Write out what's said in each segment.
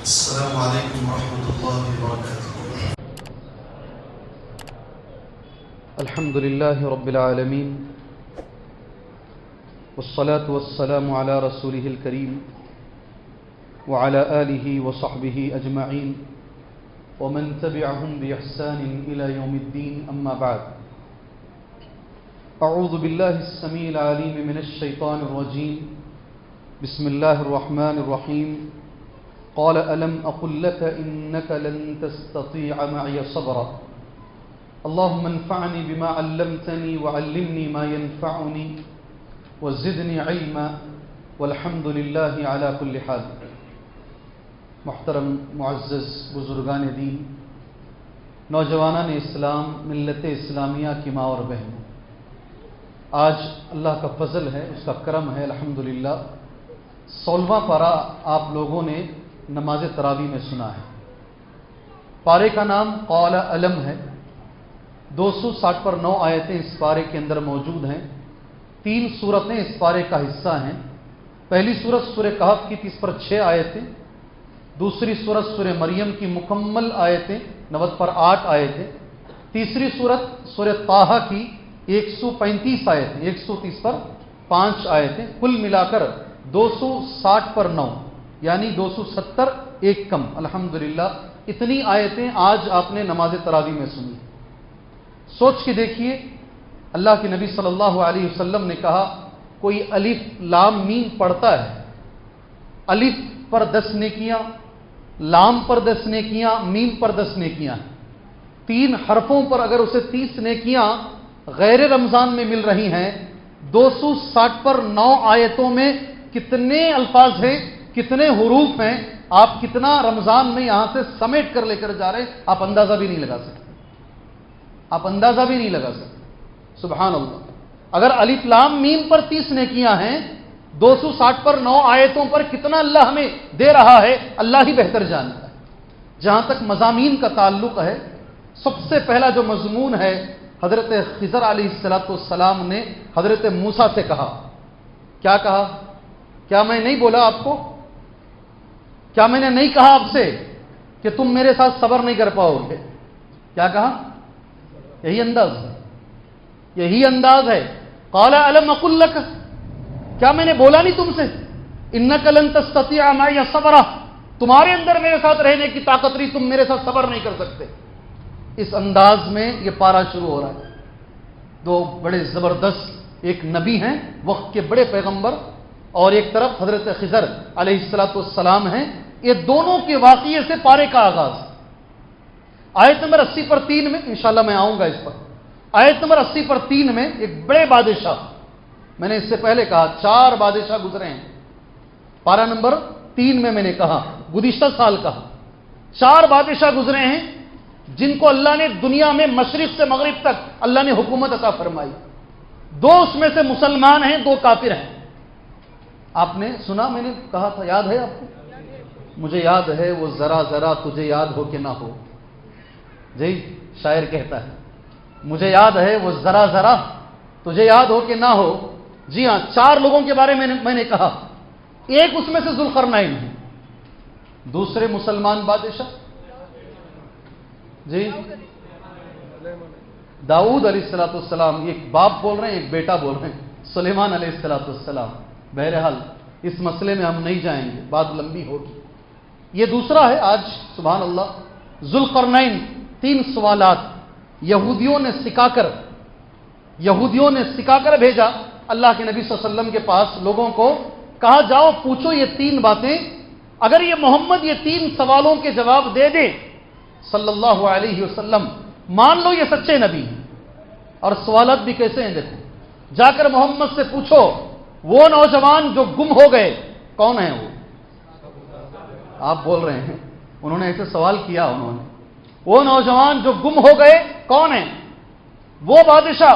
السلام عليكم ورحمة الله وبركاته. الحمد لله رب العالمين والصلاة والسلام على رسوله الكريم وعلى آله وصحبه أجمعين ومن تبعهم بإحسان إلى يوم الدين. أما بعد، أعوذ بالله السميع العليم من الشيطان الرجيم. بسم الله الرحمن الرحيم. قال ألم أقل لك إنك لن تستطيع معي صبرا اللهم انفعني بما علمتني وعلمني ما ينفعني وزدني علما والحمد لله على كل حال. محترم معزز بزرگان دین، نوجوانان اسلام، ملت اسلامیہ کی ماں اور بہنوں، آج اللہ کا فضل ہے، اس کا کرم ہے، الحمدللہ 16واں پارہ آپ لوگوں نے نماز تراویح میں سنا ہے. پارے کا نام قال علم ہے. 260 پر 9 آیتیں اس پارے کے اندر موجود ہیں. 3 سورتیں اس پارے کا حصہ ہیں. پہلی سورت سورہ کہف کی 30 پر 6 آیتیں، دوسری سورت سورہ مریم کی مکمل آیتیں 90 پر 8 آیتیں، تیسری سورت سورہ طٰہٰ کی 135 آیتیں، 130 پر 5 آیتیں، کل ملا کر 260 پر 9 یعنی 270 ایک کم. الحمدللہ اتنی آیتیں آج آپ نے نماز تراویح میں سنی. سوچ کے دیکھیے، اللہ کے نبی صلی اللہ علیہ وسلم نے کہا کوئی الف لام میم پڑھتا ہے، الف پر 10 نیکیاں، لام پر 10 نیکیاں، میم پر 10 نیکیاں، 3 حرفوں پر اگر اسے 30 نیکیاں غیر رمضان میں مل رہی ہیں، 260 پر 9 آیتوں میں کتنے الفاظ ہیں، کتنے حروف ہیں، آپ کتنا رمضان میں یہاں سے سمیٹ کر لے کر جا رہے ہیں، آپ اندازہ بھی نہیں لگا سکتے. آپ اندازہ بھی نہیں لگا سکتے. سبحان اللہ. اگر الف لام میم پر 30 نیکیاں ہیں، 260 پر 9 آیتوں پر کتنا اللہ ہمیں دے رہا ہے، اللہ ہی بہتر جانتا ہے. جہاں تک مضامین کا تعلق ہے، سب سے پہلا جو مضمون ہے، حضرت خضر علیہ السلام نے حضرت موسیٰ سے کہا. کیا کہا؟ کیا میں نہیں بولا آپ کو؟ کیا میں نے نہیں کہا آپ سے کہ تم میرے ساتھ صبر نہیں کر پاؤ گے؟ کیا کہا؟ یہی انداز ہے، یہی انداز ہے. قال الم اقل لک، کیا میں نے بولا نہیں تم سے انک لن تستطیع معی صبرا، تمہارے اندر میرے ساتھ رہنے کی طاقت نہیں، تم میرے ساتھ صبر نہیں کر سکتے. اس انداز میں یہ پارہ شروع ہو رہا ہے. 2 بڑے زبردست، ایک نبی ہیں، وقت کے بڑے پیغمبر، اور ایک طرف حضرت خضر علیہ السلام ہیں. یہ دونوں کے واقعے سے پارے کا آغاز. آیت نمبر 80 پر 3 میں، انشاءاللہ میں آؤں گا اس پر، آیت نمبر 80 پر 3 میں ایک بڑے بادشاہ، میں نے اس سے پہلے کہا 4 بادشاہ گزرے ہیں. پارہ نمبر 3 میں نے کہا، گزشتہ سال کہا 4 بادشاہ گزرے ہیں جن کو اللہ نے دنیا میں مشرق سے مغرب تک اللہ نے حکومت عطا فرمائی. 2 اس میں سے مسلمان ہیں، 2 کافر ہیں. آپ نے سنا، میں نے کہا تھا، یاد ہے آپ کو؟ مجھے یاد ہے وہ ذرا ذرا تجھے یاد ہو کہ نہ ہو. جی شاعر کہتا ہے مجھے یاد ہے وہ ذرا ذرا تجھے یاد ہو کہ نہ ہو. جی ہاں، 4 لوگوں کے بارے میں میں نے کہا. ایک اس میں سے ذوالقرنین ہے. دوسرے مسلمان بادشاہ جی داؤد علیہ السلام. ایک باپ بول رہے ہیں، ایک بیٹا بول رہے ہیں، سلیمان علیہ السلام. بہرحال اس مسئلے میں ہم نہیں جائیں گے، بات لمبی ہوگی. یہ دوسرا ہے آج. سبحان اللہ. ذوالقرنین. 3 سوالات یہودیوں نے سکھا کر بھیجا اللہ کے نبی صلی اللہ علیہ وسلم کے پاس. لوگوں کو کہا جاؤ پوچھو یہ 3 باتیں، اگر یہ محمد یہ 3 سوالوں کے جواب دے دے صلی اللہ علیہ وسلم، مان لو یہ سچے نبی ہیں. اور سوالات بھی کیسے ہیں دیکھو. جا کر محمد سے پوچھو وہ نوجوان جو گم ہو گئے کون ہیں وہ؟ آپ بول رہے ہیں، انہوں نے ایسے سوال کیا. انہوں نے وہ نوجوان جو گم ہو گئے کون ہیں؟ وہ بادشاہ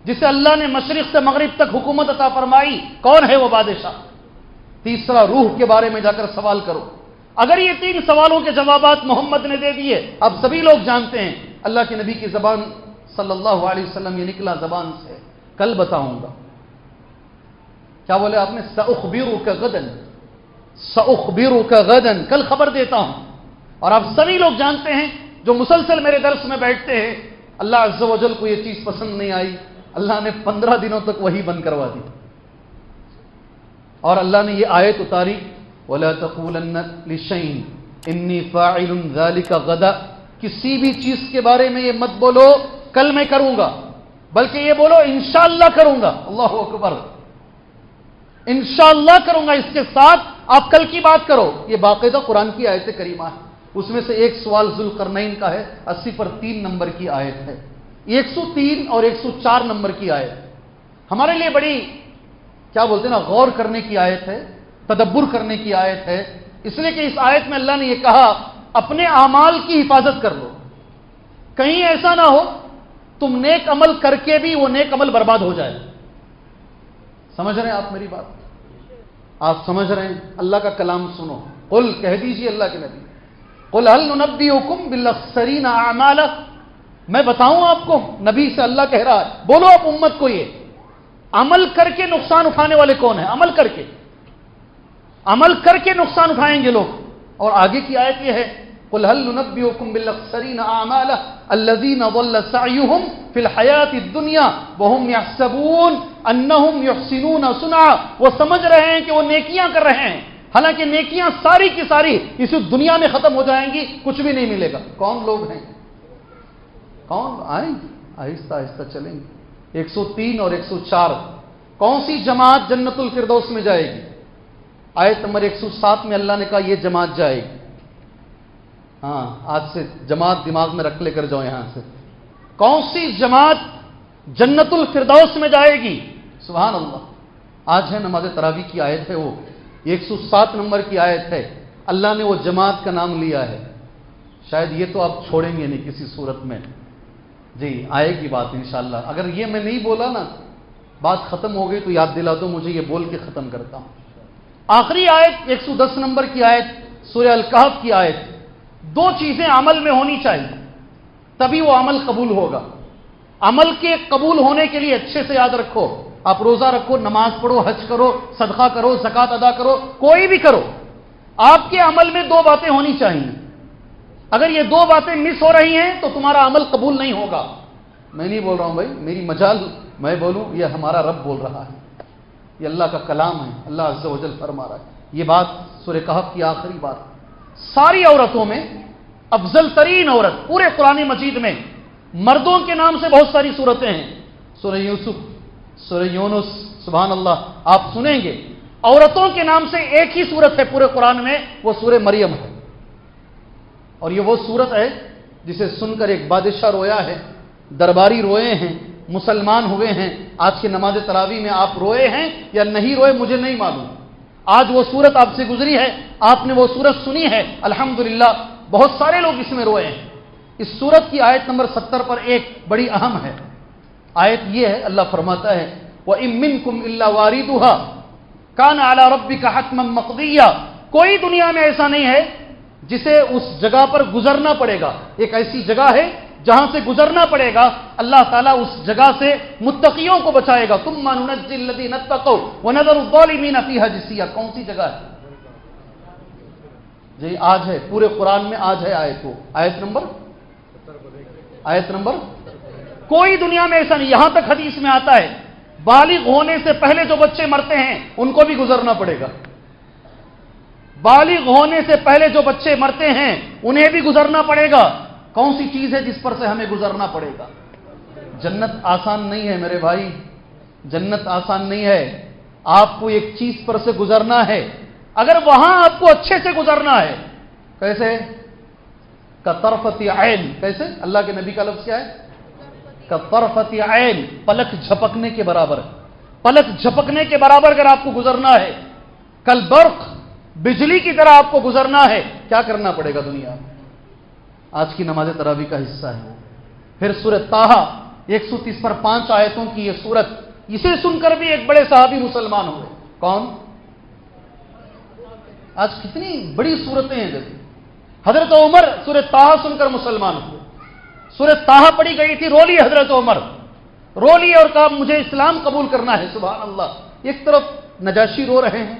جسے اللہ نے مشرق سے مغرب تک حکومت عطا فرمائی کون ہے وہ بادشاہ؟ تیسرا روح کے بارے میں جا کر سوال کرو. اگر یہ 3 سوالوں کے جوابات محمد نے دے دیے، اب سبھی لوگ جانتے ہیں اللہ کے نبی کی زبان صلی اللہ علیہ وسلم یہ نکلا زبان سے، کل بتاؤں گا. کیا بولے آپ نے؟ سأخبرک غدا، سأخبرک غدا، کل خبر دیتا ہوں. اور آپ سبھی لوگ جانتے ہیں جو مسلسل میرے درس میں بیٹھتے ہیں، اللہ عز و جل کو یہ چیز پسند نہیں آئی، اللہ نے 15 دنوں تک وہی بند کروا دی. اور اللہ نے یہ آیت اتاری، وَلَا تَقُولَنَّ لِشَيْءٍ إِنِّي فَاعِلٌ ذَلِكَ غَدًا، کسی بھی چیز کے بارے میں یہ مت بولو کل میں کروں گا، بلکہ یہ بولو انشاءاللہ کروں گا. اللہ اکبر، انشاءاللہ کروں گا، اس کے ساتھ آپ کل کی بات کرو. یہ باقاعدہ قرآن کی آیت کریمہ ہے. اس میں سے ایک سوال ذوالقرنین کا ہے، 80 پر 3 نمبر کی آیت ہے. 103 اور 104 نمبر کی آیت ہمارے لیے بڑی کیا بولتے ہیں نا، غور کرنے کی آیت ہے، تدبر کرنے کی آیت ہے. اس لیے کہ اس آیت میں اللہ نے یہ کہا اپنے اعمال کی حفاظت کر لو. کہیں ایسا نہ ہو تم نیک عمل کر کے بھی وہ نیک عمل برباد ہو جائے. سمجھ رہے ہیں آپ میری بات؟ آپ سمجھ رہے ہیں؟ اللہ کا کلام سنو. قل، کہہ دیجئے اللہ کے نبی، قل هل ننبئکم بالاخسرین اعمالا، میں بتاؤں آپ کو، نبی سے اللہ کہہ رہا ہے بولو آپ امت کو، یہ عمل کر کے نقصان اٹھانے والے کون ہیں؟ عمل کر کے نقصان اٹھائیں گے لوگ. اور آگے کی آیت یہ ہے، قل هل ننبئکم بالاخسرین اعمالا الذین ضل سعیهم فی الحیاۃ الدنیا وهم یحسبون انہم یحسنون صنعا، وہ سمجھ رہے ہیں کہ وہ نیکیاں کر رہے ہیں، حالانکہ نیکیاں ساری کی ساری اسی دنیا میں ختم ہو جائیں گی، کچھ بھی نہیں ملے گا. کون لوگ ہیں؟ کون آئیں گے؟ آہستہ آہستہ چلیں گے. 103 اور 104 کون سی جماعت جنت الفردوس میں جائے گی؟ آیت نمبر 107 میں اللہ نے کہا یہ جماعت جائے گی. ہاں، آج سے جماعت دماغ میں رکھ لے کر جاؤ یہاں سے. کون سی جماعت جنت الفردوس میں جائے گی؟ سبحان اللہ. آج ہے نماز تراویح کی آیت ہے، وہ 107 نمبر کی آیت ہے. اللہ نے وہ جماعت کا نام لیا ہے. شاید یہ تو آپ چھوڑیں گے نہیں کسی صورت میں. جی آئے گی بات انشاءاللہ. اگر یہ میں نہیں بولا نا، بات ختم ہو گئی تو یاد دلا دو مجھے، یہ بول کے ختم کرتا ہوں. آخری آیت 110 نمبر کی آیت سورہ الکہف کی آیت. 2 چیزیں عمل میں ہونی چاہیے تبھی وہ عمل قبول ہوگا. عمل کے قبول ہونے کے لیے اچھے سے یاد رکھو، آپ روزہ رکھو، نماز پڑھو، حج کرو، صدقہ کرو، زکوٰۃ ادا کرو، کوئی بھی کرو، آپ کے عمل میں 2 باتیں ہونی چاہیے. اگر یہ 2 باتیں مس ہو رہی ہیں تو تمہارا عمل قبول نہیں ہوگا. میں نہیں بول رہا ہوں بھائی، میری مجال میں بولوں، یہ ہمارا رب بول رہا ہے، یہ اللہ کا کلام ہے، اللہ عز و جل فرما رہا ہے. یہ بات سورہ کہف کی آخری بات. ساری عورتوں میں افضل ترین عورت پورے قرآن مجید میں، مردوں کے نام سے بہت ساری صورتیں ہیں، سورہ یوسف، سورہ یونس، سبحان اللہ، آپ سنیں گے. عورتوں کے نام سے ایک ہی صورت ہے پورے قرآن میں، وہ سورہ مریم ہے. اور یہ وہ صورت ہے جسے سن کر ایک بادشاہ رویا ہے، درباری روئے ہیں، مسلمان ہوئے ہیں. آج کی نماز تراویح میں آپ روئے ہیں یا نہیں روئے مجھے نہیں معلوم. آج وہ صورت آپ سے گزری ہے، آپ نے وہ صورت سنی ہے، الحمدللہ بہت سارے لوگ اس میں روئے ہیں. اس صورت کی آیت نمبر 70 پر ایک بڑی اہم ہے. آیت یہ ہے، اللہ فرماتا ہے وَإِن مِّنكُمْ إِلَّا وَارِدُهَا كَانَ عَلَى رَبِّكَ حَتْمًا مَّقْضِيًّا، کوئی دنیا میں ایسا نہیں ہے جسے اس جگہ پر گزرنا پڑے گا. ایک ایسی جگہ ہے جہاں سے گزرنا پڑے گا، اللہ تعالیٰ اس جگہ سے متقیوں کو بچائے گا. ثُمَّ نُنَجِّي الَّذِينَ اتَّقَوْا وَنَذَرُ الظَّالِمِينَ فِيهَا جِثِيًّا. کون سی جگہ ہے؟ جی آج ہے، پورے قرآن میں آج ہے آیت. وہ آیت نمبر کوئی دنیا میں ایسا نہیں. یہاں تک حدیث میں آتا ہے بالغ ہونے سے پہلے جو بچے مرتے ہیں ان کو بھی گزرنا پڑے گا. بالغ ہونے سے پہلے جو بچے مرتے ہیں انہیں بھی گزرنا پڑے گا. کون سی چیز ہے جس پر سے ہمیں گزرنا پڑے گا؟ جنت آسان نہیں ہے میرے بھائی، جنت آسان نہیں ہے. آپ کو ایک چیز پر سے گزرنا ہے. اگر وہاں آپ کو اچھے سے گزرنا ہے، کیسے؟ کطرفۃ عین. کیسے؟ اللہ کے نبی کا لفظ کیا ہے؟ کطرفۃ عین، پلک جھپکنے کے برابر. پلک جھپکنے کے برابر اگر آپ کو گزرنا ہے، کل برق، بجلی کی طرح آپ کو گزرنا ہے. کیا کرنا پڑے گا دنیا میں؟ آج کی نماز تراویح کا حصہ ہے وہ. پھر سورہ طٰہٰ 130 پر 5 آیتوں کی یہ سورت، اسے سن کر بھی ایک بڑے صحابی مسلمان ہوئے. کون؟ آج کتنی بڑی صورتیں ہیں. جیسے حضرت عمر سورہ طٰہٰ سن کر مسلمان ہوئے. سورہ طٰہٰ پڑھی گئی تھی، رو لیے حضرت عمر، رو لیے اور کہا مجھے اسلام قبول کرنا ہے. سبحان اللہ. ایک طرف نجاشی رو رہے ہیں،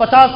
50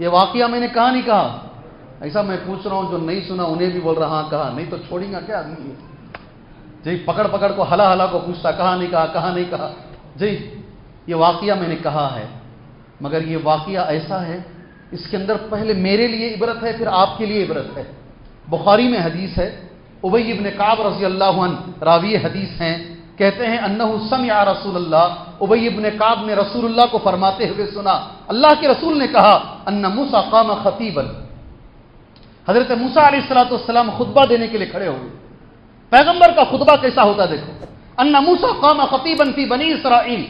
یہ واقعہ میں نے کہا نہیں کہا؟ ایسا میں پوچھ رہا ہوں جو نہیں سنا انہیں بھی بول رہا ہاں کہا، نہیں تو چھوڑیں گا کیا آدمی؟ جی پکڑ پکڑ کو ہلا ہلا کو پوچھتا کہا نہیں کہا، کہا نہیں کہا؟ جی یہ واقعہ میں نے کہا ہے، مگر یہ واقعہ ایسا ہے اس کے اندر پہلے میرے لیے عبرت ہے، پھر آپ کے لیے عبرت ہے۔ بخاری میں حدیث ہے، ابی بن کعب رضی اللہ عنہ راوی حدیث ہیں، کہتے ہیں انہ سمع رسول اللہ، ابی بن کعب نے رسول اللہ کو فرماتے ہوئے سنا، اللہ کے رسول نے کہا ان موسیٰ قام خطیبا، حضرت موسیٰ علیہ السلام خطبہ دینے کے لیے کھڑے ہوئے۔ پیغمبر کا خطبہ کیسا ہوتا دیکھو، ان موسیٰ قام خطیبا فی بنی اسرائیل،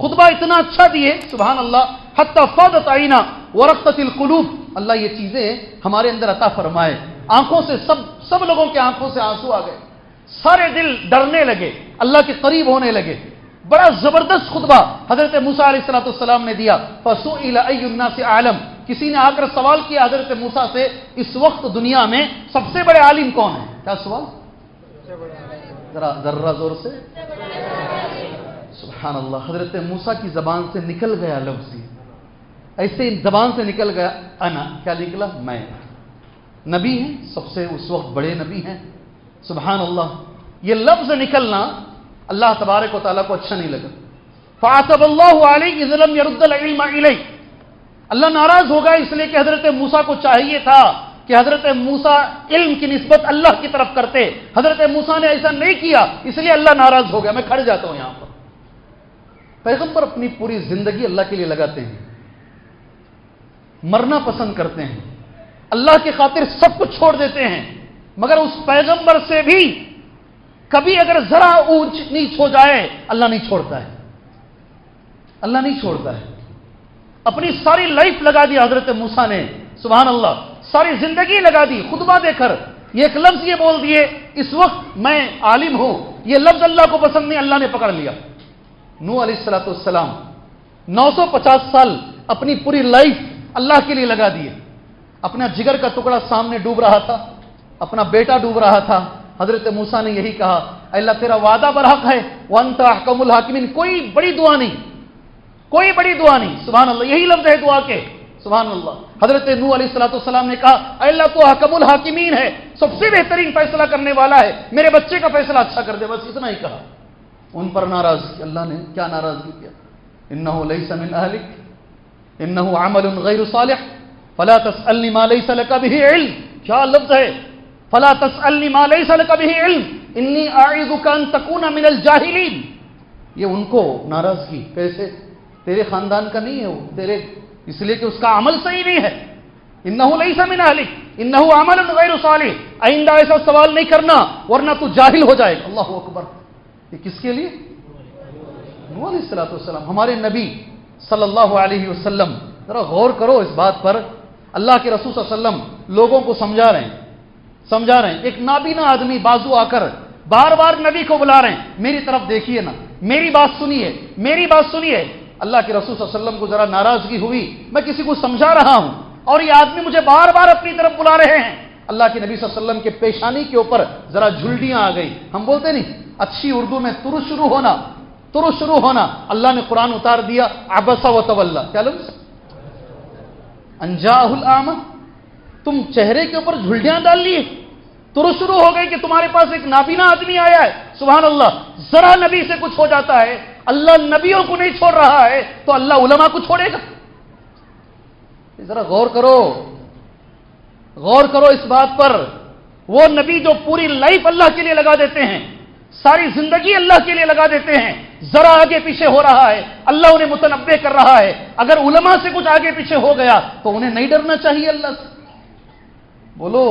خطبہ اتنا اچھا دیے سبحان اللہ، حتی فاضت عینا ورقت القلوب، اللہ یہ چیزیں ہمارے اندر عطا فرمائے، آنکھوں سے سب لوگوں کے آنکھوں سے آنسو آ گئے، سارے دل ڈرنے لگے، اللہ کے قریب ہونے لگے۔ بڑا زبردست خطبہ حضرت موسیٰ علیہ السلام نے دیا۔ فسئل ای الناس اعلم، کسی نے آ کر سوال کیا حضرت موسیٰ سے اس وقت دنیا میں سب سے بڑے عالم کون ہیں؟ کیا سوال؟ ذرا زور سے سبحان اللہ، حضرت موسیٰ کی زبان سے نکل گیا لفظ، ایسے زبان سے نکل گیا انا، کیا نکلا؟ میں۔ نبی ہیں، سب سے اس وقت بڑے نبی ہیں، سبحان اللہ، یہ لفظ نکلنا اللہ تبارک و تعالیٰ کو اچھا نہیں لگا۔ فعاتب اللہ علیہ اذ لم يرد العلم الیہ، اللہ ناراض ہو گیا اس لیے کہ حضرت موسیٰ کو چاہیے تھا کہ حضرت موسیٰ علم کی نسبت اللہ کی طرف کرتے، حضرت موسیٰ نے ایسا نہیں کیا، اس لیے اللہ ناراض ہو گیا۔ میں کھڑ جاتا ہوں یہاں پر۔ پیغمبر اپنی پوری زندگی اللہ کے لیے لگاتے ہیں، مرنا پسند کرتے ہیں، اللہ کی خاطر سب کچھ چھوڑ دیتے ہیں، مگر اس پیغمبر سے بھی کبھی اگر ذرا اونچ نیچ ہو جائے اللہ نہیں چھوڑتا ہے، اللہ نہیں چھوڑتا ہے۔ اپنی ساری لائف لگا دی حضرت موسیٰ نے، سبحان اللہ، ساری زندگی لگا دی خطبہ دے کر، یہ ایک لفظ یہ بول دیے اس وقت میں عالم ہوں، یہ لفظ اللہ کو پسند نہیں، اللہ نے پکڑ لیا۔ نوح علیہ السلام 950 سال اپنی پوری لائف اللہ کے لیے لگا دیے، اپنا جگر کا ٹکڑا سامنے ڈوب رہا تھا، اپنا بیٹا ڈوب رہا تھا، حضرت موسیٰ نے یہی کہا اے اللہ تیرا وعدہ برحق ہے، وانت احکم الحاکمین، کوئی بڑی دعا نہیں، کوئی بڑی دعا نہیں، سبحان اللہ، یہی لفظ ہے دعا کے، سبحان اللہ۔ حضرت نوح علیہ السلام نے کہا اے اللہ تو احکم الحاکمین ہے، سب سے بہترین فیصلہ کرنے والا ہے، میرے بچے کا فیصلہ اچھا کر دے، بس اتنا ہی کہا۔ ان پر ناراض کی اللہ نے کیا ناراضگی کیا؟ انہ لیس من اہلک انہ عمل غیر صالح فلا تسألنی ما لیس لک بہ علم، کیا لفظ ہے؟ فلا تسألنی ما لیس لک بہ علم انی اعیذک ان تکون من الجاہلین، یہ ان کو ناراضگی کیسے؟ تیرے خاندان کا نہیں ہے وہ، تیرے اس لیے کہ اس کا عمل صحیح نہیں ہے، انہ لیس من اہلک انہ عمل غیر صالح، آئندہ ایسا سوال نہیں کرنا ورنہ تو جاہل ہو جائے گا۔ اللہ اکبر، یہ کس کے لیے؟ نوح علیہ السلام، ہمارے نبی صلی اللہ علیہ وسلم۔ ذرا غور کرو اس بات پر، اللہ کے رسول صلی اللہ علیہ وسلم لوگوں کو سمجھا رہے ہیں، ایک نابینا آدمی بازو آ کر بار بار نبی کو بلا رہے ہیں، میری طرف دیکھیے نا، میری بات سنیے۔ اللہ کے رسول صلی اللہ علیہ وسلم کو ذرا ناراضگی ہوئی، میں کسی کو سمجھا رہا ہوں اور یہ آدمی مجھے بار بار اپنی طرف بلا رہے ہیں۔ اللہ کے نبی صلی اللہ علیہ وسلم کے پیشانی کے اوپر ذرا جھلڈیاں آ گئی، ہم بولتے نہیں اچھی اردو میں تر شروع ہونا، اللہ نے قرآن اتار دیا عبس و تولا، کیا لفظ؟ ان جاءہ الاعمى، تم چہرے کے اوپر جھلڈیاں ڈال لیے، تر شروع ہو گئی کہ تمہارے پاس ایک نابینا آدمی آیا ہے، سبحان اللہ۔ ذرا نبی سے کچھ ہو جاتا ہے، اللہ نبیوں کو نہیں چھوڑ رہا ہے تو اللہ علماء کو چھوڑے گا؟ ذرا غور کرو اس بات پر، وہ نبی جو پوری لائف اللہ کے لیے لگا دیتے ہیں، ساری زندگی اللہ کے لیے لگا دیتے ہیں، ذرا آگے پیچھے ہو رہا ہے اللہ انہیں متنبع کر رہا ہے، اگر علماء سے کچھ آگے پیچھے ہو گیا تو انہیں نہیں ڈرنا چاہیے اللہ سے؟ بولو،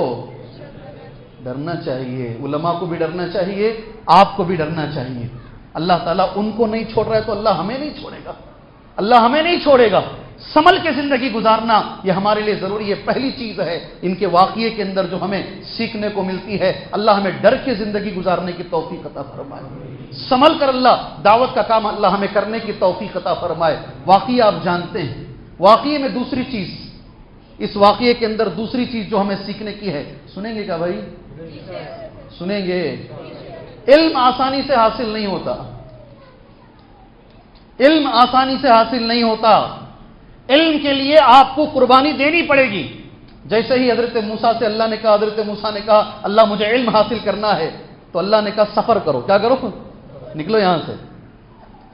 ڈرنا چاہیے، علماء کو بھی ڈرنا چاہیے، آپ کو بھی ڈرنا چاہیے۔ اللہ تعالیٰ ان کو نہیں چھوڑ رہا ہے تو اللہ ہمیں نہیں چھوڑے گا، اللہ ہمیں نہیں چھوڑے گا۔ سنبھل کے زندگی گزارنا یہ ہمارے لیے ضروری ہے، پہلی چیز ہے ان کے واقعے کے اندر جو ہمیں سیکھنے کو ملتی ہے، اللہ ہمیں ڈر کے زندگی گزارنے کی توفیق عطا فرمائے، سنبھل کر اللہ دعوت کا کام اللہ ہمیں کرنے کی توفیق عطا فرمائے۔ واقعہ آپ جانتے ہیں، واقعے میں دوسری چیز، اس واقعے کے اندر دوسری چیز جو ہمیں سیکھنے کی ہے، سنیں گے کیا بھائی؟ سنیں گے؟ علم آسانی سے حاصل نہیں ہوتا، علم آسانی سے حاصل نہیں ہوتا، علم کے لیے آپ کو قربانی دینی پڑے گی. جیسے ہی حضرت موسیٰ سے اللہ نے کہا، حضرت موسیٰ نے کہا اللہ مجھے علم حاصل کرنا ہے، تو اللہ نے کہا سفر کرو. کیا کرو؟ نکلو یہاں سے.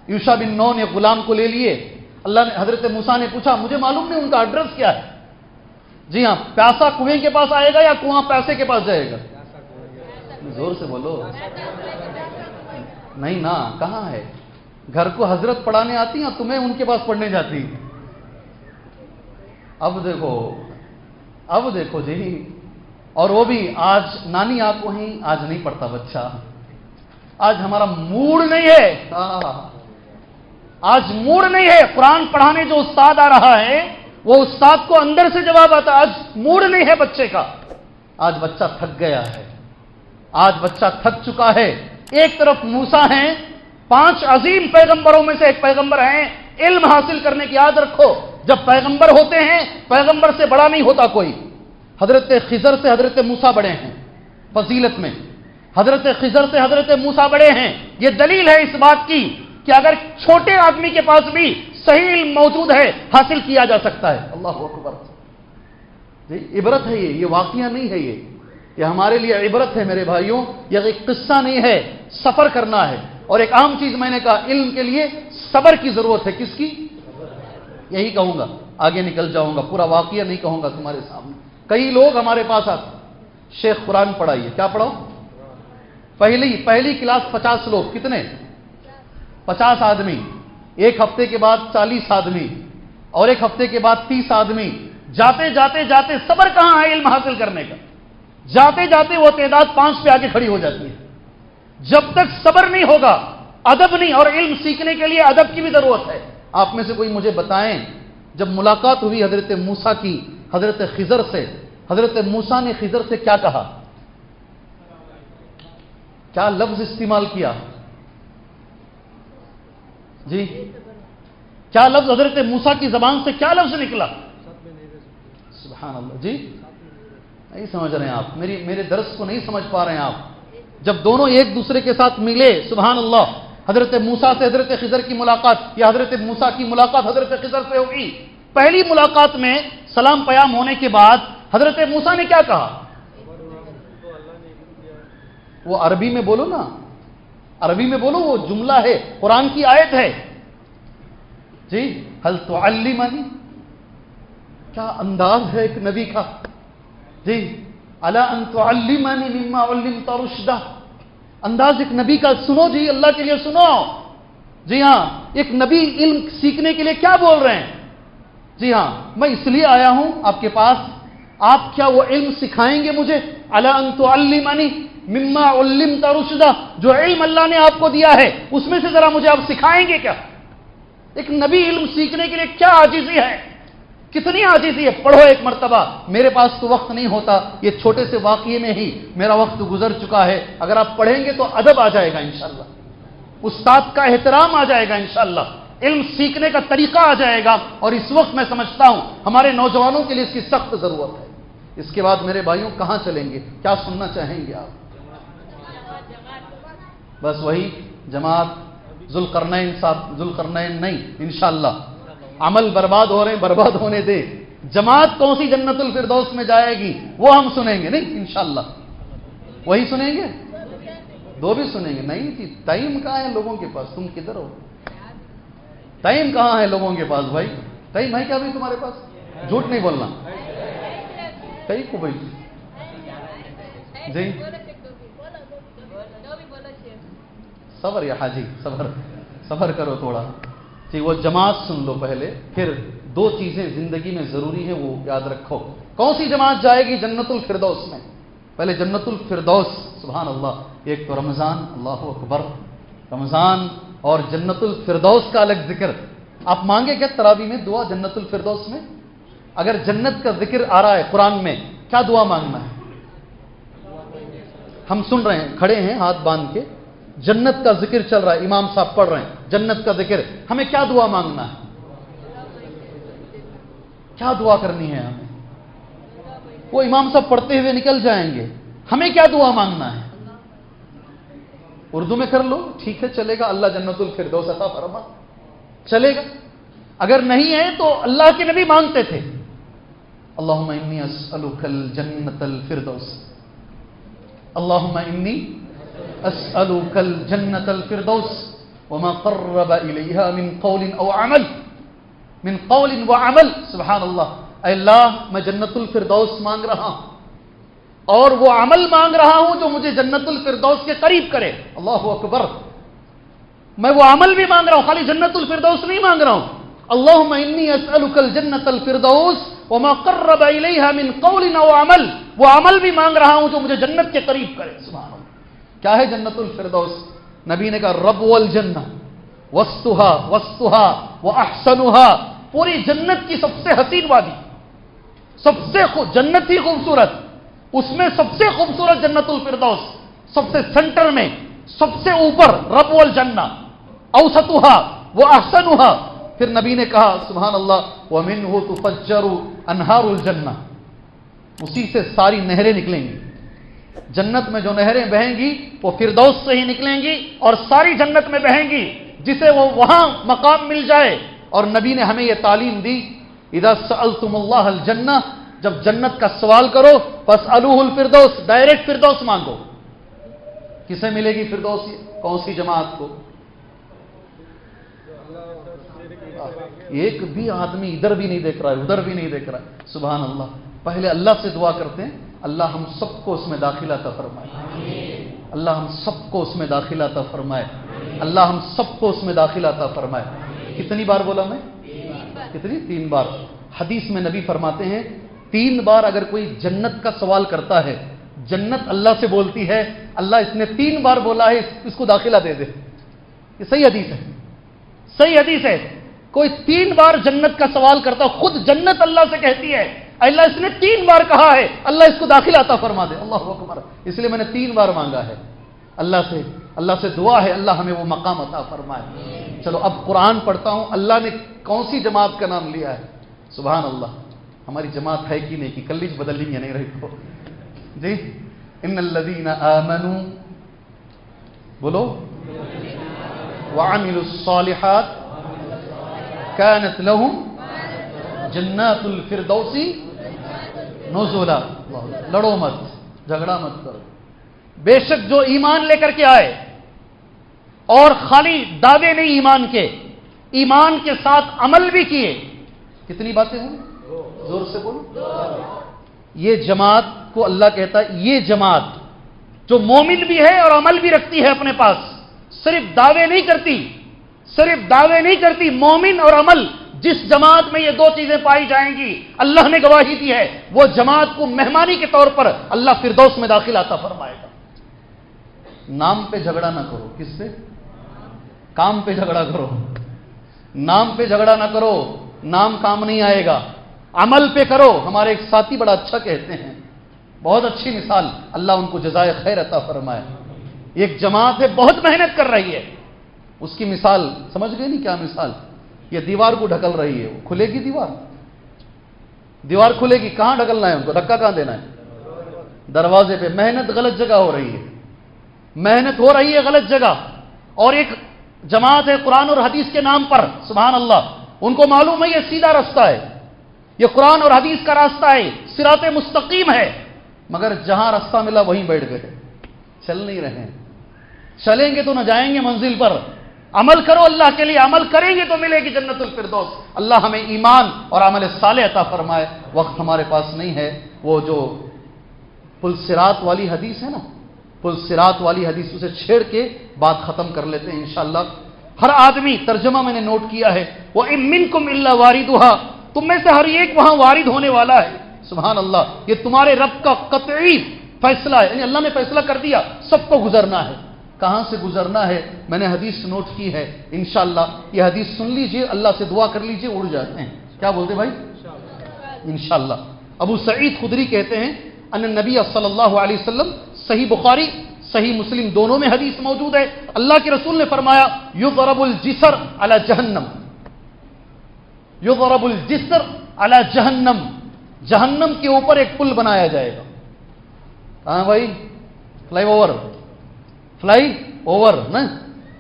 یوشع بن نون ایک غلام کو لے لیے. اللہ نے حضرت موسیٰ نے پوچھا مجھے معلوم نہیں ان کا ایڈریس کیا ہے. جی ہاں، پیاسا کنویں کے پاس آئے گا یا کنواں پیسے کے پاس جائے گا؟ زور سے بولو. نہیں نا، کہاں ہے؟ گھر کو حضرت پڑھانے آتی ہیں، تمہیں ان کے پاس پڑھنے جاتی. اب دیکھو جی. اور وہ بھی آج نانی آپ کو ہی آج نہیں پڑھتا بچہ. آج ہمارا موڈ نہیں ہے. آج موڈ نہیں ہے. قرآن پڑھانے جو استاد آ رہا ہے وہ استاد کو اندر سے جواب آتا. آج موڈ نہیں ہے بچے کا. آج بچہ تھک گیا ہے. آج بچہ تھک چکا ہے. ایک طرف موسیٰ ہیں، 5 عظیم پیغمبروں میں سے ایک پیغمبر ہیں. علم حاصل کرنے کی یاد رکھو، جب پیغمبر ہوتے ہیں پیغمبر سے بڑا نہیں ہوتا کوئی. حضرت خضر سے حضرت موسیٰ بڑے ہیں فضیلت میں. حضرت خضر سے حضرت موسیٰ بڑے ہیں. یہ دلیل ہے اس بات کی کہ اگر چھوٹے آدمی کے پاس بھی صحیح علم موجود ہے حاصل کیا جا سکتا ہے. اللہ اکبر. جی عبرت ہے یہ واقعہ نہیں ہے. یہ ہمارے لیے عبرت ہے میرے بھائیوں. یہ ایک قصہ نہیں ہے، سفر کرنا ہے. اور ایک عام چیز میں نے کہا، علم کے لیے صبر کی ضرورت ہے. کس کی؟ یہی کہوں گا، آگے نکل جاؤں گا، پورا واقعہ نہیں کہوں گا تمہارے سامنے. کئی لوگ ہمارے پاس آتے، شیخ قرآن پڑھائیے. کیا پڑھاؤ؟ پہلی کلاس 50 لوگ. کتنے؟ 50 آدمی. ایک ہفتے کے بعد 40 آدمی، اور ایک ہفتے کے بعد 30 آدمی. جاتے جاتے جاتے صبر کہاں ہے علم حاصل کرنے کا؟ جاتے جاتے وہ تعداد 5 پہ آ کے کھڑی ہو جاتی ہے. جب تک صبر نہیں ہوگا ادب نہیں. اور علم سیکھنے کے لیے ادب کی بھی ضرورت ہے. آپ میں سے کوئی مجھے بتائیں، جب ملاقات ہوئی حضرت موسیٰ کی حضرت خضر سے، حضرت موسیٰ نے خضر سے کیا کہا؟ کیا لفظ استعمال کیا؟ جی کیا لفظ حضرت موسیٰ کی زبان سے کیا لفظ نکلا؟ سبحان اللہ. جی نہیں سمجھ رہے ہیں آپ، میرے درس کو نہیں سمجھ پا رہے ہیں آپ. جب دونوں ایک دوسرے کے ساتھ ملے، سبحان اللہ، حضرت موسیٰ سے حضرت خضر کی ملاقات یا حضرت موسیٰ کی ملاقات حضرت خضر سے ہوگی. پہلی ملاقات میں سلام پیام ہونے کے بعد حضرت موسیٰ نے کیا کہا؟ وہ عربی میں بولو نا، عربی میں بولو. وہ جملہ ہے، قرآن کی آیت ہے. جی هل تعلمنی. کیا انداز ہے ایک نبی کا. جی الا ان تعلمنی مما علمت رشدا. انداز ایک نبی کا سنو جی، اللہ کے لیے سنو. جی ہاں، ایک نبی علم سیکھنے کے لیے کیا بول رہے ہیں؟ جی ہاں، میں اس لیے آیا ہوں آپ کے پاس، آپ کیا وہ علم سکھائیں گے مجھے؟ الا ان تعلمنی مما علمت رشدا. جو علم اللہ نے آپ کو دیا ہے اس میں سے ذرا مجھے آپ سکھائیں گے کیا؟ ایک نبی علم سیکھنے کے لیے کیا عاجزی ہے، کتنی عاجزی ہے. پڑھو ایک مرتبہ. میرے پاس تو وقت نہیں ہوتا، یہ چھوٹے سے واقعے میں ہی میرا وقت گزر چکا ہے. اگر آپ پڑھیں گے تو ادب آ جائے گا انشاءاللہ، استاد کا احترام آ جائے گا انشاءاللہ، علم سیکھنے کا طریقہ آ جائے گا. اور اس وقت میں سمجھتا ہوں ہمارے نوجوانوں کے لیے اس کی سخت ضرورت ہے. اس کے بعد میرے بھائیوں کہاں چلیں گے؟ کیا سننا چاہیں گے آپ؟ بس وہی جماعت. ذوالقرنین نہیں انشاءاللہ. عمل برباد ہو رہے ہیں، برباد ہونے دے. جماعت کون سی جنت الفردوس میں جائے گی وہ ہم سنیں گے. نہیں انشاءاللہ وہی سنیں گے. 2 بھی سنیں گے. نہیں تھی ٹائم کہاں ہے لوگوں کے پاس؟ تم کدھر ہو؟ ٹائم کہاں ہے لوگوں کے پاس بھائی؟ ٹائم ہے کیا بھائی تمہارے پاس؟ جھوٹ نہیں بولنا. کئی کو بھائی جی صبر یا حاجی صبر کرو تھوڑا. ٹھیک، وہ جماعت سن لو پہلے، پھر 2 چیزیں زندگی میں ضروری ہیں وہ یاد رکھو. کون سی جماعت جائے گی جنت الفردوس میں؟ پہلے جنت الفردوس. سبحان اللہ. ایک تو رمضان، اللہ اکبر. رمضان اور جنت الفردوس کا الگ ذکر. آپ مانگے کیا تراویح میں دعا جنت الفردوس میں؟ اگر جنت کا ذکر آ رہا ہے قرآن میں، کیا دعا مانگنا ہے؟ ہم سن رہے ہیں، کھڑے ہیں ہاتھ باندھ کے، جنت کا ذکر چل رہا ہے، امام صاحب پڑھ رہے ہیں جنت کا ذکر. ہمیں کیا دعا مانگنا ہے؟ کیا دعا کرنی ہے ہمیں؟ وہ امام صاحب پڑھتے ہوئے نکل جائیں گے. ہمیں کیا دعا مانگنا ہے؟ اردو میں کر لو، ٹھیک ہے چلے گا. اللہ جنت الفردوس عطا فرما، چلے گا. اگر نہیں ہے تو اللہ کے نبی مانگتے تھے اللہم انی اسألک الجنت الفردوس، اللہم انی اسألک الجنت الفردوس وما قرب الیہا من قول او عمل، من قول و عمل. سبحان اللہ. اے اللہ میں جنت الفردوس مانگ رہا ہوں اور وہ عمل مانگ رہا ہوں جو مجھے جنت الفردوس کے قریب کرے. اللہ اکبر. میں وہ عمل بھی مانگ رہا ہوں، خالی جنت الفردوس نہیں مانگ رہا ہوں. اللہم انی اسألک الجنت الفردوس وما قرب الیہا من قول او عمل، وہ عمل بھی مانگ رہا ہوں جو مجھے جنت کے قریب کرے. سبحان اللہ. کیا ہے جنت الفردوس؟ نبی نے کہا ربو الجنہ وسطھا واحسنھا، پوری جنت کی سب سے حسین وادی، سب سے جنت ہی خوبصورت، اس میں سب سے خوبصورت جنت الفردوس، سب سے سینٹر میں، سب سے اوپر ربو الجنہ، اوسطھا واحسنھا. پھر نبی نے کہا سبحان اللہ ومنہ تفجر انہار الجنہ، اسی سے ساری نہریں نکلیں گی. جنت میں جو نہریں بہیں گی وہ فردوس سے ہی نکلیں گی اور ساری جنت میں بہیں گی، جسے وہ وہاں مقام مل جائے. اور نبی نے ہمیں یہ تعلیم دی اذا سألتم اللہ الجنہ، جب جنت کا سوال کرو فاسألوہ الفردوس، ڈائریکٹ فردوس مانگو. کسے ملے گی فردوس؟ کون سی جماعت کو؟ ایک بھی آدمی ادھر بھی نہیں دیکھ رہا ہے، ادھر بھی نہیں دیکھ رہا ہے. سبحان اللہ. پہلے اللہ سے دعا کرتے ہیں اللہ ہم سب کو اس میں داخلہ عطا فرمائے، اللہ ہم سب کو اس میں داخلہ عطا فرمائے، اللہ ہم سب کو اس میں داخلہ عطا فرمائے. کتنی بار بولا میں؟ کتنی؟ 3 بار. حدیث میں نبی فرماتے ہیں 3 بار اگر کوئی جنت کا سوال کرتا ہے، جنت اللہ سے بولتی ہے اللہ اس نے 3 بار بولا ہے اس کو داخلہ دے دے. یہ صحیح حدیث ہے، صحیح حدیث ہے. کوئی 3 بار جنت کا سوال کرتا ہے، خود جنت اللہ سے کہتی ہے اللہ اس نے 3 بار کہا ہے اللہ اس کو داخلہ عطا فرما دے. اللہ اکبر. اس لیے میں نے 3 بار مانگا ہے اللہ سے دعا ہے اللہ ہمیں وہ مقام عطا فرمائے. چلو اب قرآن پڑھتا ہوں. اللہ نے کون سی جماعت کا نام لیا ہے؟ سبحان اللہ. ہماری جماعت ہے کہ نہیں کہ کلیج بدل لیں گے نہیں رہی تو جی. ان الذین آمنوا، بولو، وعملوا الصالحات كانت لهم جنات الفردوس نزلا. لڑو مت، جھگڑا مت کرو. بے شک جو ایمان لے کر کے آئے اور خالی دعوے نہیں ایمان کے، ایمان کے ساتھ عمل بھی کیے. کتنی باتیں ہوں؟ زور سے بولو. یہ جماعت کو اللہ کہتا ہے یہ جماعت جو مومن بھی ہے اور عمل بھی رکھتی ہے اپنے پاس، صرف دعوے نہیں کرتی، صرف دعوے نہیں کرتی، مومن اور عمل. جس جماعت میں یہ 2 چیزیں پائی جائیں گی اللہ نے گواہی دی ہے وہ جماعت کو مہمانی کے طور پر اللہ فردوس میں داخلہ عطا فرمائے گا. نام پہ جھگڑا نہ کرو. کس سے؟ کام پہ جھگڑا کرو. نام پہ جھگڑا نہ کرو، نام کام نہیں آئے گا. عمل پہ کرو. ہمارے ایک ساتھی بڑا اچھا کہتے ہیں، بہت اچھی مثال، اللہ ان کو جزائے خیر عطا فرمائے. ایک جماعت ہے بہت محنت کر رہی ہے، اس کی مثال سمجھ گئے نہیں کیا مثال؟ یہ دیوار کو ڈھکل رہی ہے، وہ کھلے گی دیوار کھلے گی. کہاں ڈھکلنا ہے ان کو؟ دھکا کہاں دینا ہے؟ دروازے پہ. محنت غلط جگہ ہو رہی ہے، محنت ہو رہی ہے غلط جگہ. اور ایک جماعت ہے قرآن اور حدیث کے نام پر، سبحان اللہ، ان کو معلوم ہے یہ سیدھا راستہ ہے، یہ قرآن اور حدیث کا راستہ ہے، صراط مستقیم ہے، مگر جہاں راستہ ملا وہیں بیٹھ گئے، چل نہیں رہے ہیں. چلیں گے تو نہ جائیں گے منزل پر. عمل کرو اللہ کے لیے، عمل کریں گے تو ملے گی جنت الفردوس. اللہ ہمیں ایمان اور عمل صالح عطا فرمائے. وقت ہمارے پاس نہیں ہے. وہ جو پل صراط والی حدیث ہے نا، پل صراط والی حدیث اسے چھیڑ کے بات ختم کر لیتے ہیں انشاءاللہ. ہر آدمی، ترجمہ میں نے نوٹ کیا ہے، وَإِن مِّنكُمْ إِلَّا وَارِدُهَا، تم میں سے ہر ایک وہاں وارد ہونے والا ہے. سبحان اللہ. یہ تمہارے رب کا قطعی فیصلہ ہے، یعنی اللہ نے فیصلہ کر دیا سب کو گزرنا ہے. کہاں سے گزرنا ہے میں نے حدیث نوٹ کی ہے انشاءاللہ. یہ حدیث سن لیجئے، اللہ سے دعا کر لیجئے، اڑ جاتے ہیں. کیا بولتے بھائی؟ انشاءاللہ. ابو سعید خدری کہتے ہیں ان نبی صلی اللہ علیہ وسلم، صحیح بخاری صحیح مسلم دونوں میں حدیث موجود ہے، اللہ کے رسول نے فرمایا یضرب الجسر علی جہنم، یضرب الجسر علی جہنم، جہنم کے اوپر ایک پل بنایا جائے گا. کہاں بھائی؟ فلائی اوور نا،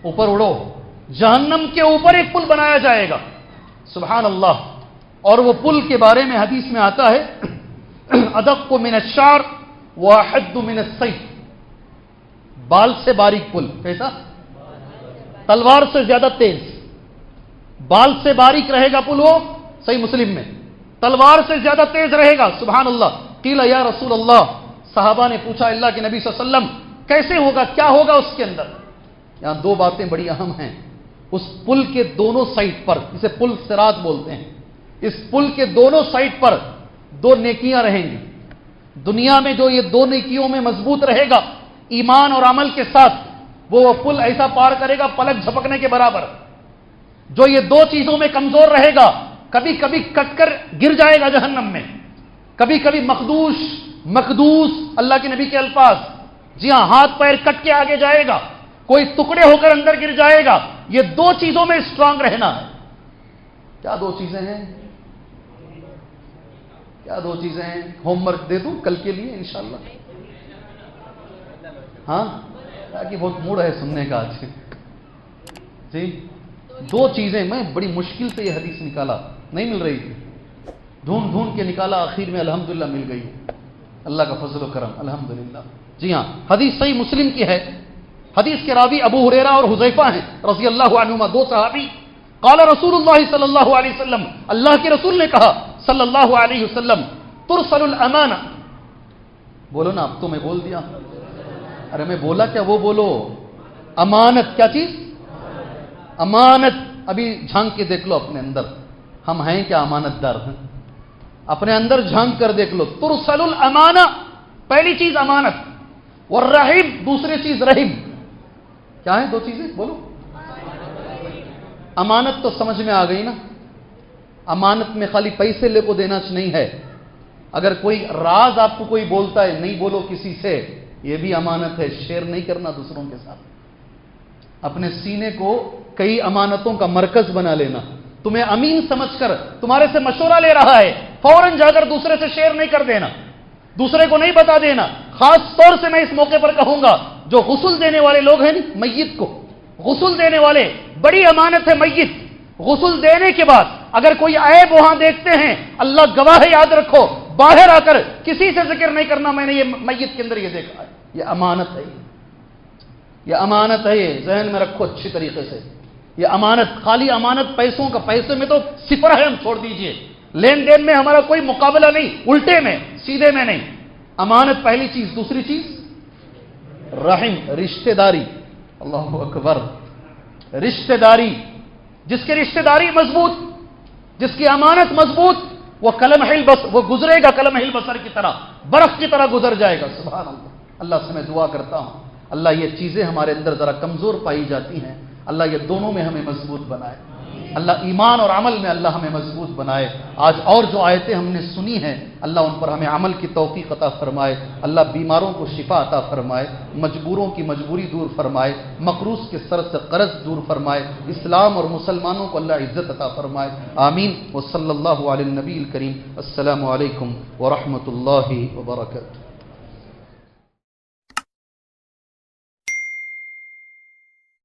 اوپر اڑو. جہنم کے اوپر ایک پل بنایا جائے گا. سبحان اللہ. اور وہ پل کے بارے میں حدیث میں آتا ہے ادق من الشعر واحد من السیف. بال سے باریک پل. کیسا؟ تلوار سے زیادہ تیز. بال سے باریک رہے گا پل، وہ صحیح مسلم میں تلوار سے زیادہ تیز رہے گا. سبحان اللہ. قیل یا رسول اللہ، صحابہ نے پوچھا اللہ کے نبی صلی اللہ علیہ وسلم کیسے ہوگا، کیا ہوگا اس کے اندر؟ یہاں دو باتیں بڑی اہم ہیں. اس پل کے دونوں سائڈ پر، اسے پل صراط بولتے ہیں، اس پل کے دونوں سائڈ پر دو نیکیاں رہیں گی. دنیا میں جو یہ دو نیکیوں میں مضبوط رہے گا ایمان اور عمل کے ساتھ، وہ پل ایسا پار کرے گا پلک جھپکنے کے برابر. جو یہ دو چیزوں میں کمزور رہے گا کبھی کبھی کٹ کر گر جائے گا جہنم میں، کبھی کبھی مخدوس اللہ کے نبی کے الفاظ، جی ہاں، ہاتھ پیر کٹ کے آگے جائے گا، کوئی ٹکڑے ہو کر اندر گر جائے گا. یہ دو چیزوں میں اسٹرانگ رہنا ہے. کیا دو چیزیں ہیں؟ کیا دو چیزیں ہیں؟ ہوم ورک دے دوں کل کے لیے انشاءاللہ. ہاں، تاکہ بہت موڈ ہے سننے کا آج. جی، دو چیزیں. میں بڑی مشکل سے یہ حدیث نکالا، نہیں مل رہی تھی، ڈھونڈ کے نکالا، آخر میں الحمدللہ مل گئی. اللہ کا فضل و کرم، الحمدللہ. جی ہاں، حدیث صحیح مسلم کی ہے. حدیث کے راوی ابو ہریرہ اور حذیفہ ہیں رضی اللہ عنہما، دو صحابی. قال رسول اللہ صلی اللہ علیہ وسلم، اللہ کے رسول نے کہا صلی اللہ علیہ وسلم، ترسل الامانہ. بولو نا، اب تو میں بول دیا. ارے میں بولا کیا، وہ بولو. امانت کیا چیز؟ امانت. ابھی جھانک کے دیکھ لو اپنے اندر، ہم ہیں کیا امانت دار؟ اپنے اندر جھانک کر دیکھ لو. ترسل الامانہ، پہلی چیز امانت. والرحم، دوسری چیز رحم. کیا ہیں دو چیزیں؟ بولو. امانت تو سمجھ میں آ گئی نا. امانت میں خالی پیسے لے کو دینا نہیں ہے. اگر کوئی راز آپ کو کوئی بولتا ہے نہیں بولو کسی سے، یہ بھی امانت ہے. شیئر نہیں کرنا دوسروں کے ساتھ. اپنے سینے کو کئی امانتوں کا مرکز بنا لینا. تمہیں امین سمجھ کر تمہارے سے مشورہ لے رہا ہے، فوراً جا کر دوسرے سے شیئر نہیں کر دینا، دوسرے کو نہیں بتا دینا. خاص طور سے میں اس موقع پر کہوں گا، جو غسل دینے والے لوگ ہیں نا، میت کو غسل دینے والے، بڑی امانت ہے میت. غسل دینے کے بعد اگر کوئی عیب وہاں دیکھتے ہیں، اللہ گواہ ہے، یاد رکھو، باہر آ کر کسی سے ذکر نہیں کرنا میں نے یہ میت کے اندر یہ دیکھا ہے. یہ امانت ہے، یہ امانت ہے. یہ ذہن میں رکھو اچھی طریقے سے. یہ امانت، خالی امانت پیسوں کا، پیسے میں تو صفر ہے، ہم چھوڑ دیجئے. لین دین میں ہمارا کوئی مقابلہ نہیں، الٹے میں، سیدھے میں نہیں. امانت پہلی چیز. دوسری چیز رحم، رشتہ داری. اللہ اکبر. رشتہ داری. جس کی رشتہ داری مضبوط، جس کی امانت مضبوط، وہ کلمح البصر، وہ گزرے گا کلمح البصر کی طرح، برف کی طرح گزر جائے گا. سبحان اللہ. اللہ سے میں دعا کرتا ہوں اللہ یہ چیزیں ہمارے اندر ذرا کمزور پائی جاتی ہیں، اللہ یہ دونوں میں ہمیں مضبوط بنائے. اللہ ایمان اور عمل میں اللہ ہمیں مضبوط بنائے. آج اور جو آیتیں ہم نے سنی ہیں اللہ ان پر ہمیں عمل کی توفیق عطا فرمائے. اللہ بیماروں کو شفا عطا فرمائے، مجبوروں کی مجبوری دور فرمائے، مقروض کے سر سے قرض دور فرمائے. اسلام اور مسلمانوں کو اللہ عزت عطا فرمائے. آمین. وصلی اللہ علی النبی الکریم. السلام علیکم ورحمۃ اللہ وبرکاتہ.